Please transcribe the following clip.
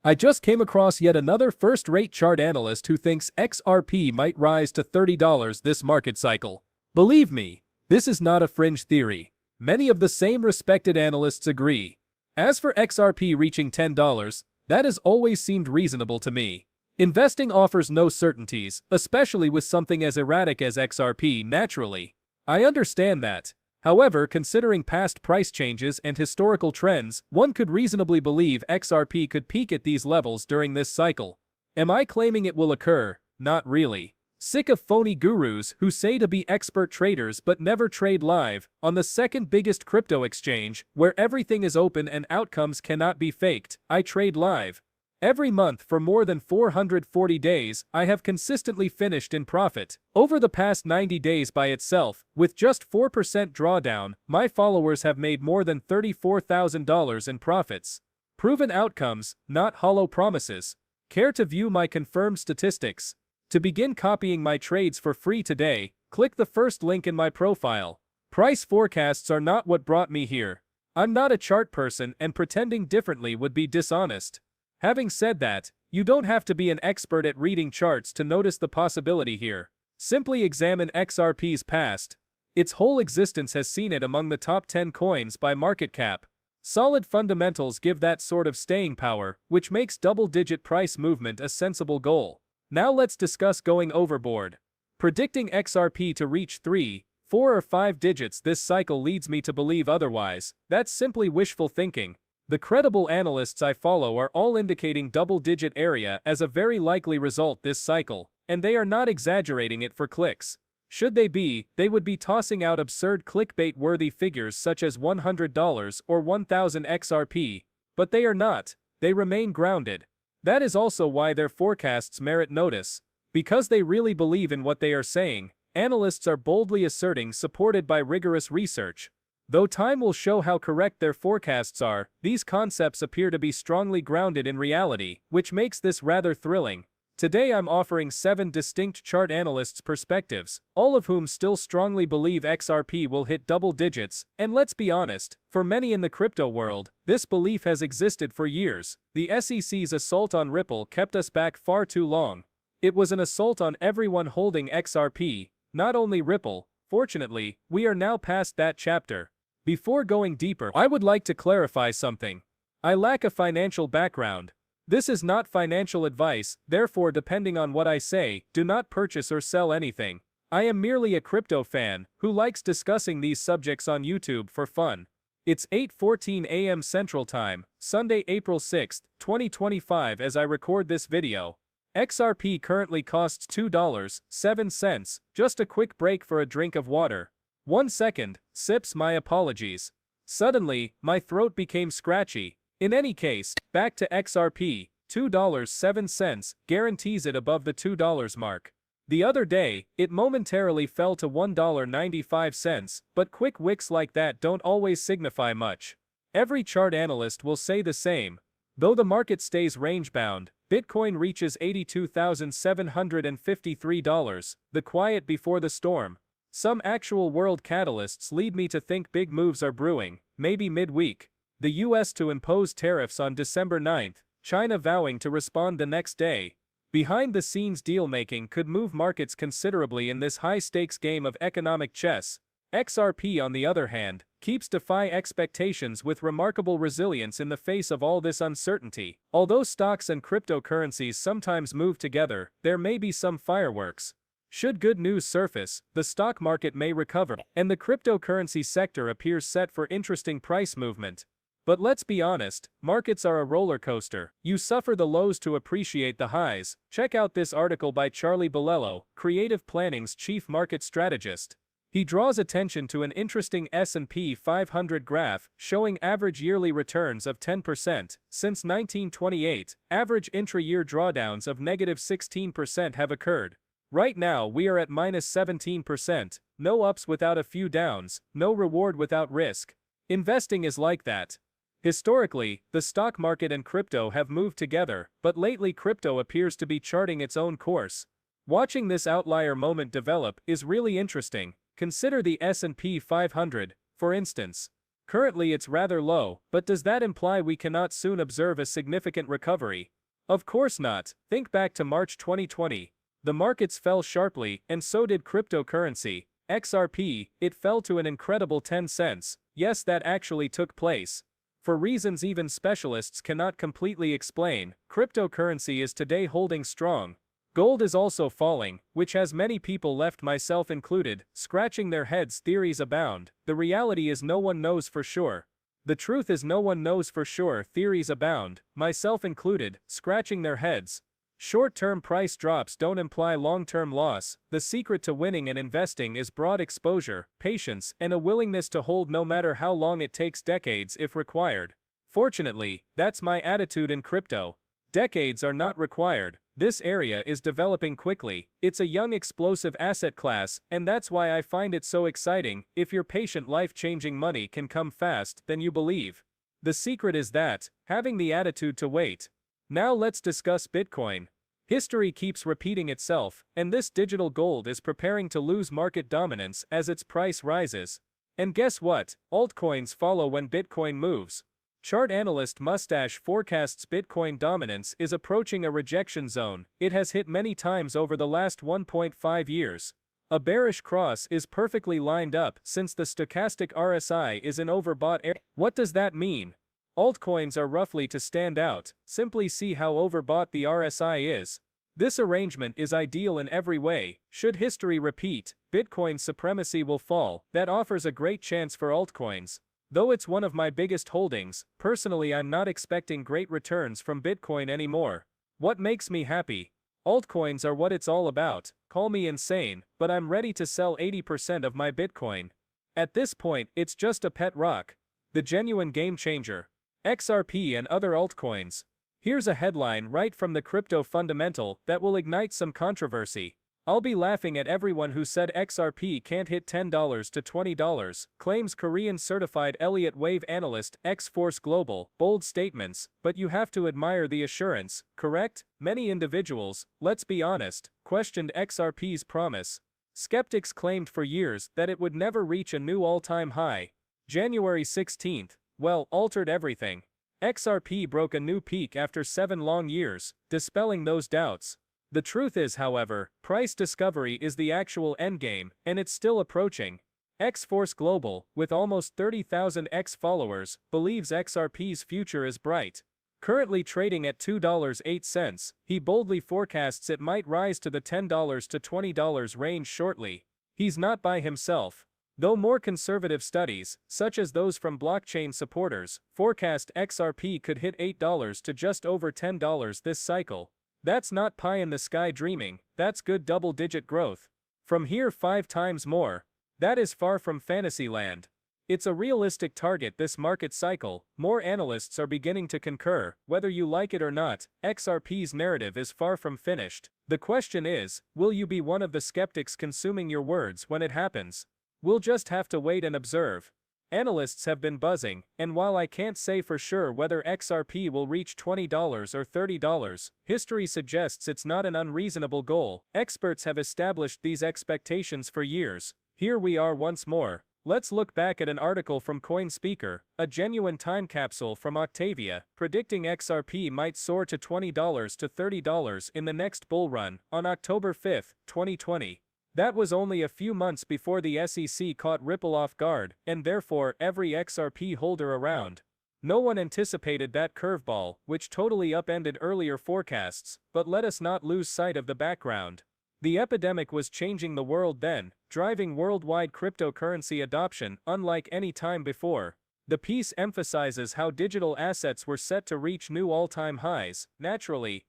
I just came across yet another first-rate chart analyst who thinks XRP might rise to $30 this market cycle. Believe me, this is not a fringe theory. Many of the same respected analysts agree. As for XRP reaching $10, that has always seemed reasonable to me. Investing offers no certainties, especially with something as erratic as XRP naturally. I understand that. However, considering past price changes and historical trends, one could reasonably believe XRP could peak at these levels during this cycle. Am I claiming it will occur? Not really. Sick of phony gurus who say to be expert traders but never trade live, on the second biggest crypto exchange, where everything is open and outcomes cannot be faked, I trade live. Every month for more than 440 days, I have consistently finished in profit. Over the past 90 days by itself, with just 4% drawdown, my followers have made more than $34,000 in profits. Proven outcomes, not hollow promises. Care to view my confirmed statistics? To begin copying my trades for free today, click the first link in my profile. Price forecasts are not what brought me here. I'm not a chart person, and pretending differently would be dishonest. Having said that, you don't have to be an expert at reading charts to notice the possibility here. Simply examine XRP's past. Its whole existence has seen it among the top 10 coins by market cap. Solid fundamentals give that sort of staying power, which makes double-digit price movement a sensible goal. Now let's discuss going overboard. Predicting XRP to reach 3, 4 or 5 digits this cycle leads me to believe otherwise. That's simply wishful thinking. The credible analysts I follow are all indicating double-digit area as a very likely result this cycle, and they are not exaggerating it for clicks. Should they be, they would be tossing out absurd clickbait-worthy figures such as $100 or 1,000 XRP, but they are not. They remain grounded. That is also why their forecasts merit notice. Because they really believe in what they are saying, analysts are boldly asserting supported by rigorous research. Though time will show how correct their forecasts are, these concepts appear to be strongly grounded in reality, which makes this rather thrilling. Today I'm offering 7 distinct chart analysts' perspectives, all of whom still strongly believe XRP will hit double digits, and let's be honest, for many in the crypto world, this belief has existed for years. The SEC's assault on Ripple kept us back far too long. It was an assault on everyone holding XRP, not only Ripple. Fortunately, we are now past that chapter. Before going deeper, I would like to clarify something. I lack a financial background. This is not financial advice, therefore depending on what I say, do not purchase or sell anything. I am merely a crypto fan, who likes discussing these subjects on YouTube for fun. It's 8:14 a.m. Central Time, Sunday, April 6, 2025 as I record this video. XRP currently costs $2.07, just a quick break for a drink of water. 1 second, sips, my apologies. Suddenly, my throat became scratchy. In any case, back to XRP, $2.07 guarantees it above the $2 mark. The other day, it momentarily fell to $1.95, but quick wicks like that don't always signify much. Every chart analyst will say the same. Though the market stays range-bound, Bitcoin reaches $82,753, the quiet before the storm. Some actual world catalysts lead me to think big moves are brewing, maybe midweek. The US to impose tariffs on December 9th, China vowing to respond the next day. Behind-the-scenes deal-making could move markets considerably in this high-stakes game of economic chess. XRP, on the other hand, keeps defying expectations with remarkable resilience in the face of all this uncertainty. Although stocks and cryptocurrencies sometimes move together, there may be some fireworks. Should good news surface, the stock market may recover, and the cryptocurrency sector appears set for interesting price movement. But let's be honest, markets are a roller coaster. You suffer the lows to appreciate the highs. Check out this article by Charlie Bolello, Creative Planning's chief market strategist. He draws attention to an interesting S&P 500 graph showing average yearly returns of 10%. Since 1928, average intra-year drawdowns of -16% have occurred. Right now we are at -17%, no ups without a few downs, no reward without risk. Investing is like that. Historically, the stock market and crypto have moved together, but lately crypto appears to be charting its own course. Watching this outlier moment develop is really interesting. Consider the S&P 500, for instance. Currently it's rather low, but does that imply we cannot soon observe a significant recovery? Of course not. Think back to March 2020. The markets fell sharply, and so did cryptocurrency. XRP, it fell to an incredible 10 cents. Yes, that actually took place. For reasons even specialists cannot completely explain, cryptocurrency is today holding strong. Gold is also falling, which has many people, left myself included, scratching their heads. Theories abound. The reality is no one knows for sure. The truth is no one knows for sure. Theories abound, myself included, scratching their heads. Short-term price drops don't imply long-term loss. The secret to winning and investing is broad exposure, patience, and a willingness to hold no matter how long it takes, decades if required. Fortunately, that's my attitude in crypto. Decades are not required. This area is developing quickly. It's a young, explosive asset class, and that's why I find it so exciting. If your patient, life-changing money can come fast, then you believe. The secret is that, having the attitude to wait. Now let's discuss Bitcoin. History keeps repeating itself, and this digital gold is preparing to lose market dominance as its price rises. And guess what? Altcoins follow when Bitcoin moves. Chart analyst Mustache forecasts Bitcoin dominance is approaching a rejection zone. It has hit many times over the last 1.5 years. A bearish cross is perfectly lined up since the stochastic RSI is in overbought area. What does that mean? Altcoins are roughly to stand out. Simply see how overbought the RSI is. This arrangement is ideal in every way. Should history repeat, Bitcoin's supremacy will fall. That offers a great chance for altcoins. Though it's one of my biggest holdings, personally I'm not expecting great returns from Bitcoin anymore. What makes me happy? Altcoins are what it's all about. Call me insane, but I'm ready to sell 80% of my Bitcoin. At this point, it's just a pet rock. The genuine game changer. XRP and other altcoins. Here's a headline right from the Crypto Fundamental that will ignite some controversy. I'll be laughing at everyone who said XRP can't hit $10 to $20, claims Korean certified Elliott Wave analyst Xrp'S Global. Bold statements, but you have to admire the assurance, correct? Many individuals, let's be honest, questioned XRP's promise. Skeptics claimed for years that it would never reach a new all-time high. January 16th. Well, altered everything. XRP broke a new peak after 7 long years, dispelling those doubts. The truth is, however, price discovery is the actual endgame, and it's still approaching. Xrp'S Global, with almost 30,000 X followers, believes XRP's future is bright. Currently trading at $2.08, he boldly forecasts it might rise to the $10 to $20 range shortly. He's not by himself. Though more conservative studies, such as those from blockchain supporters, forecast XRP could hit $8 to just over $10 this cycle. That's not pie-in-the-sky dreaming, that's good double-digit growth. From here 5 times more. That is far from fantasy land. It's a realistic target this market cycle. More analysts are beginning to concur. Whether you like it or not, XRP's narrative is far from finished. The question is, will you be one of the skeptics consuming your words when it happens? We'll just have to wait and observe. Analysts have been buzzing, and while I can't say for sure whether XRP will reach $20 or $30, history suggests it's not an unreasonable goal. Experts have established these expectations for years. Here we are once more. Let's look back at an article from CoinSpeaker, a genuine time capsule from Octavia, predicting XRP might soar to $20 to $30 in the next bull run, on October 5, 2020. That was only a few months before the SEC caught Ripple off guard, and therefore every XRP holder around. No one anticipated that curveball, which totally upended earlier forecasts, but let us not lose sight of the background. The epidemic was changing the world then, driving worldwide cryptocurrency adoption unlike any time before. The piece emphasizes how digital assets were set to reach new all-time highs. Naturally,